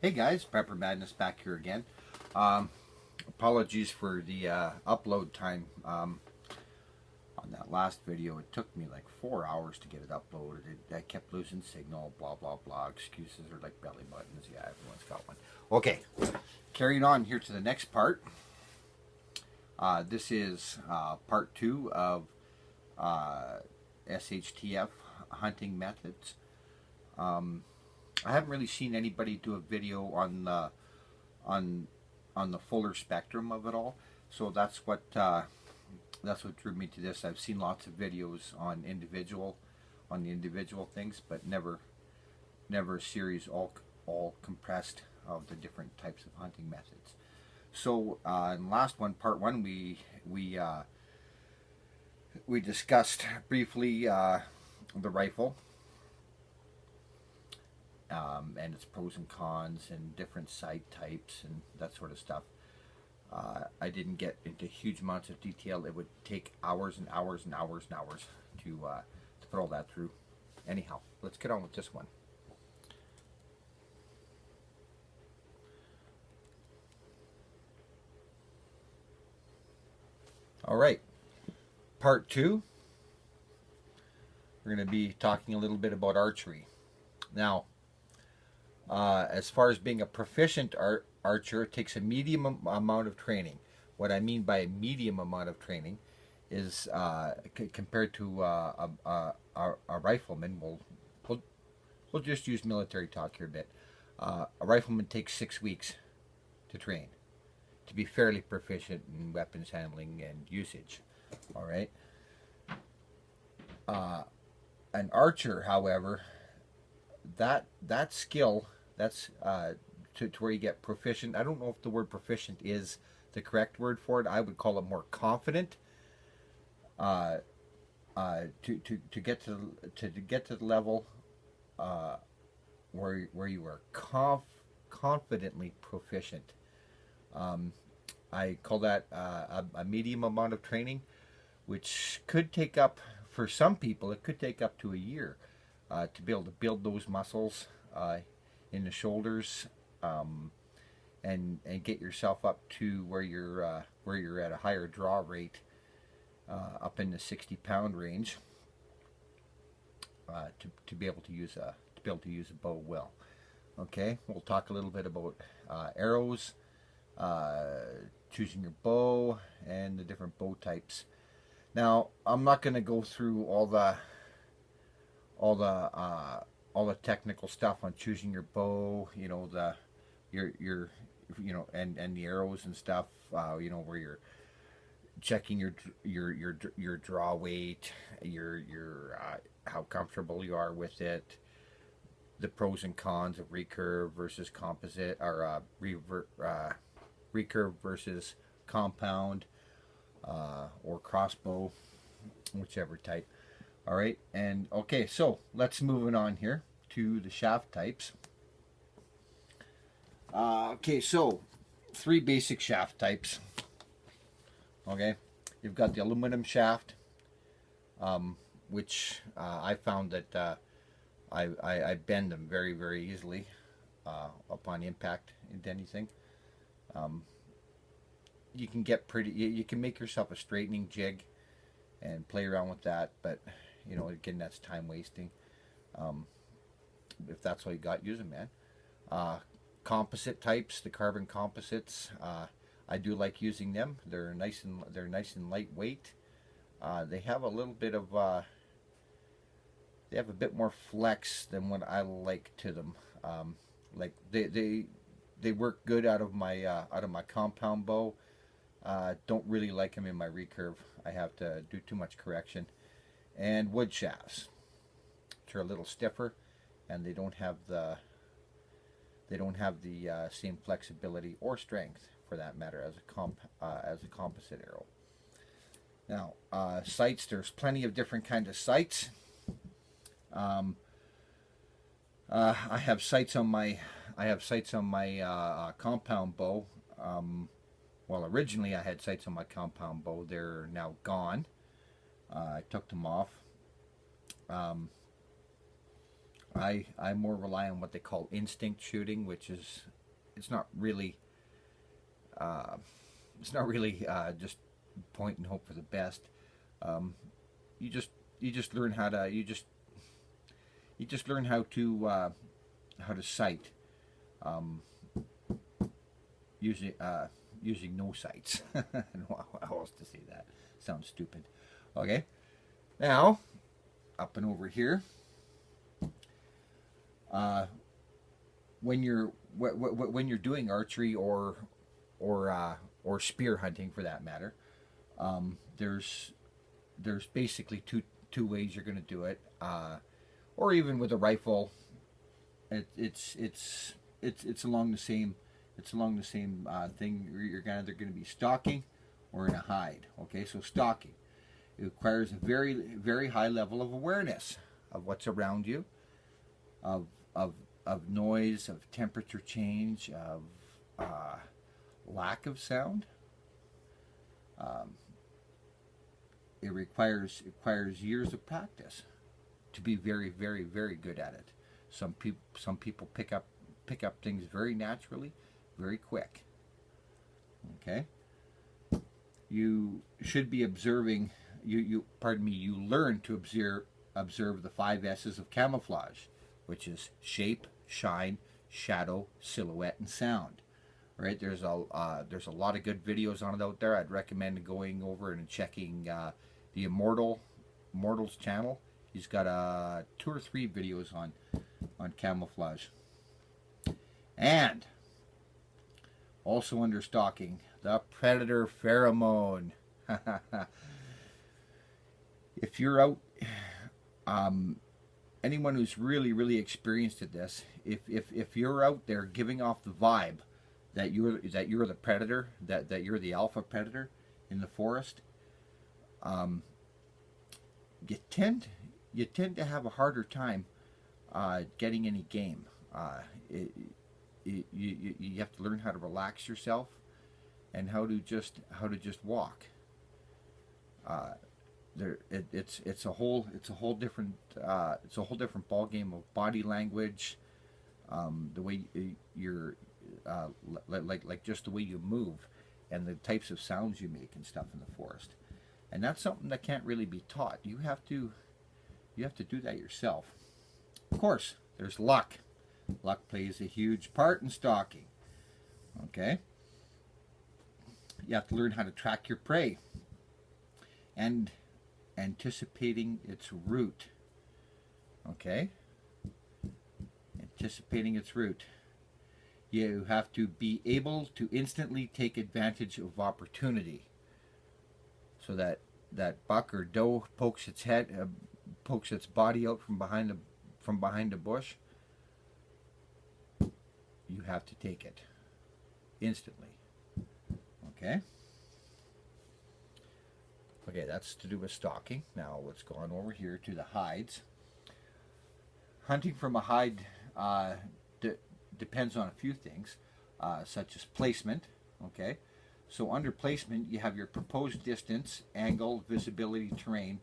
Hey guys, Pepper Madness back here again. Apologies for the upload time on that last video. It took me like 4 hours to get it uploaded. I kept losing signal, blah blah blah. Excuses are like belly buttons. Yeah, everyone's got one. Okay, carrying on here to the next part. This is part 2 of SHTF hunting methods. I haven't really seen anybody do a video on the fuller spectrum of it all, so that's what drew me to this. I've seen lots of videos on the individual things, but never a series all compressed of the different types of hunting methods. So in the last one, part 1, we discussed briefly the rifle. And its pros and cons and different sight types and that sort of stuff. I didn't get into huge amounts of detail. It would take hours and hours and hours and hours to put all that through. Anyhow, let's get on with this one. All right, part 2. We're going to be talking a little bit about archery. Now, as far as being a proficient archer, it takes a medium amount of training. What I mean by a medium amount of training is compared to a rifleman. We'll just use military talk here a bit. A rifleman takes 6 weeks to train to be fairly proficient in weapons handling and usage. All right. An archer, however, that skill, that's to where you get proficient. I don't know if the word proficient is the correct word for it. I would call it more confident. To get to the level where you are confidently proficient. I call that a medium amount of training, which could take up, for some people, it could take up to a year to be able to build those muscles in the shoulders, and get yourself up to where you're at a higher draw rate, up in the 60-pound range, to be able to use a bow well. Okay, we'll talk a little bit about arrows, choosing your bow, and the different bow types. Now, I'm not going to go through all the technical stuff on choosing your bow, you know, and the arrows and stuff, you know, where you're checking your draw weight, your how comfortable you are with it, the pros and cons of recurve versus composite, or recurve versus compound, or crossbow, whichever type. All right, and okay, so let's move on here to the shaft types. Okay, so 3 basic shaft types. Okay, you've got the aluminum shaft, which I found that I bend them very, very easily upon impact into anything. You can get you can make yourself a straightening jig and play around with that, but you know, again, that's time wasting. If that's all you got, use them, man. Composite types, the carbon composites, I do like using them. They're nice and lightweight. They have a little bit of they have a bit more flex than what I like to them. Like they work good out of my compound bow. Don't really like them in my recurve. I have to do too much correction. And wood shafts, which are a little stiffer, and they don't have the same flexibility or strength, for that matter, as a composite arrow. Now, sights. There's plenty of different kinds of sights. I have sights on my compound bow. Well, originally I had sights on my compound bow. They're now gone. I took them off. I more rely on what they call instinct shooting, which is it's not really uh, just point and hope for the best. Um, you just you just learn how to you just learn how to sight um, using using no sights. I don't know how else to say that. Sounds stupid. Okay, now up and over here. Uh, when you're doing archery or spear hunting for that matter, there's basically two ways you're going to do it. Or even with a rifle, it's along the same thing. You're either going to be stalking or in a hide. Okay, so stalking, it requires a very high level of awareness of what's around you, of of of noise, of temperature change, of lack of sound. Um, it requires years of practice to be very good at it. Some people pick up things very naturally, very quick. Okay, you should be observing. You pardon me. You learn to observe the 5 S's of camouflage, which is shape, shine, shadow, silhouette, and sound. Right? There's a lot of good videos on it out there. I'd recommend going over and checking the Immortal's channel. He's got 2 or 3 videos on camouflage. And also under stalking, the predator pheromone. If you're out, anyone who's really experienced at this, if you're out there giving off the vibe that you're the predator, that you're the alpha predator in the forest, you tend to have a harder time getting any game. You have to learn how to relax yourself and how to just walk. It's a whole different ball game of body language, the way you're like just the way you move and the types of sounds you make and stuff in the forest. And that's something that can't really be taught. You have to do that yourself. Of course, there's luck. Luck plays a huge part in stalking. Okay? You have to learn how to track your prey and anticipating its route. Okay? Anticipating its route. You have to be able to instantly take advantage of opportunity. So that buck or doe pokes its body out from behind a bush, you have to take it instantly. Okay? Okay, that's to do with stalking. Now let's go on over here to the hides. Hunting from a hide depends on a few things, such as placement. Okay? So under placement, you have your proposed distance, angle, visibility, terrain,